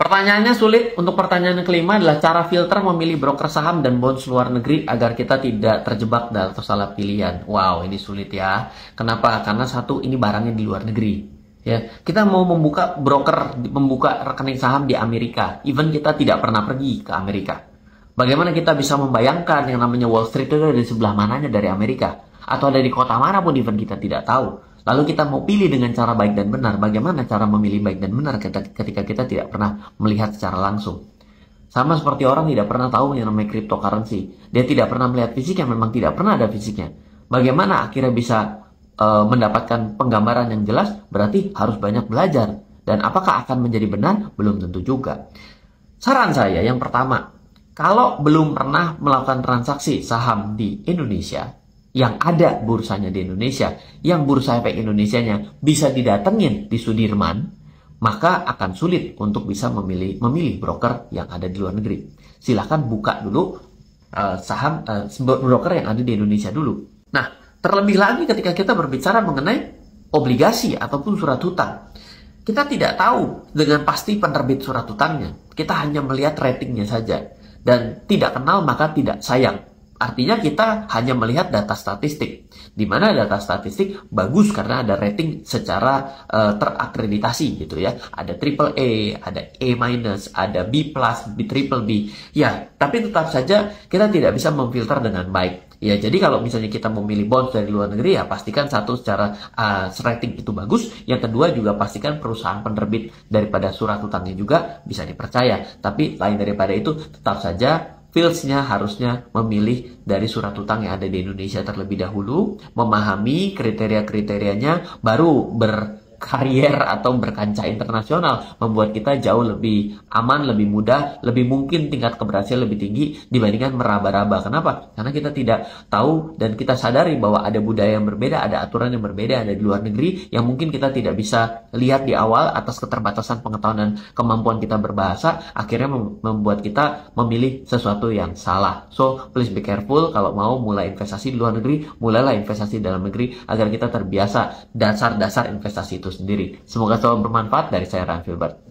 Pertanyaannya sulit. Untuk pertanyaan yang kelima adalah cara filter memilih broker saham dan bonds luar negeri agar kita tidak terjebak dalam salah pilihan. Wow, ini sulit ya. Kenapa? Karena satu, ini barangnya di luar negeri. Ya, kita mau membuka rekening saham di Amerika, even kita tidak pernah pergi ke Amerika. Bagaimana kita bisa membayangkan yang namanya Wall Street itu ada di sebelah mananya dari Amerika? Atau ada di kota manapun even kita tidak tahu. Lalu kita mau pilih dengan cara baik dan benar. Bagaimana cara memilih baik dan benar ketika kita tidak pernah melihat secara langsung? Sama seperti orang tidak pernah tahu yang namanya cryptocurrency. Dia tidak pernah melihat fisiknya, memang tidak pernah ada fisiknya. Bagaimana akhirnya bisa mendapatkan penggambaran yang jelas? Berarti harus banyak belajar. Dan apakah akan menjadi benar? Belum tentu juga. Saran saya yang pertama, kalau belum pernah melakukan transaksi saham di Indonesia, yang ada bursanya di Indonesia, yang bursa efek Indonesianya bisa didatengin di Sudirman, maka akan sulit untuk bisa memilih broker yang ada di luar negeri. Silahkan buka dulu broker yang ada di Indonesia dulu. Nah, terlebih lagi ketika kita berbicara mengenai obligasi ataupun surat hutang, kita tidak tahu dengan pasti penerbit surat hutangnya. Kita hanya melihat ratingnya saja. Dan tidak kenal maka tidak sayang. Artinya kita hanya melihat data statistik, di mana data statistik bagus karena ada rating secara terakreditasi gitu ya. Ada triple A, ada A minus, ada B plus, B triple B. Ya, tapi tetap saja kita tidak bisa memfilter dengan baik. Ya, jadi kalau misalnya kita memilih bonds dari luar negeri, ya pastikan satu secara rating itu bagus. Yang kedua juga pastikan perusahaan penerbit daripada surat hutangnya juga bisa dipercaya. Tapi lain daripada itu, tetap saja Fields-nya harusnya memilih dari surat hutang yang ada di Indonesia terlebih dahulu, memahami kriteria-kriterianya, baru berkarier atau berkancah internasional, membuat kita jauh lebih aman, lebih mudah, lebih mungkin tingkat keberhasilan lebih tinggi dibandingkan meraba-raba. Kenapa? Karena kita tidak tahu dan kita sadari bahwa ada budaya yang berbeda, ada aturan yang berbeda, ada di luar negeri yang mungkin kita tidak bisa lihat di awal atas keterbatasan pengetahuan dan kemampuan kita berbahasa, akhirnya membuat kita memilih sesuatu yang salah. So, please be careful kalau mau mulai investasi di luar negeri, mulailah investasi di dalam negeri agar kita terbiasa dasar-dasar investasi itu sendiri. Semoga selalu bermanfaat. Dari saya, Ryan Filbert.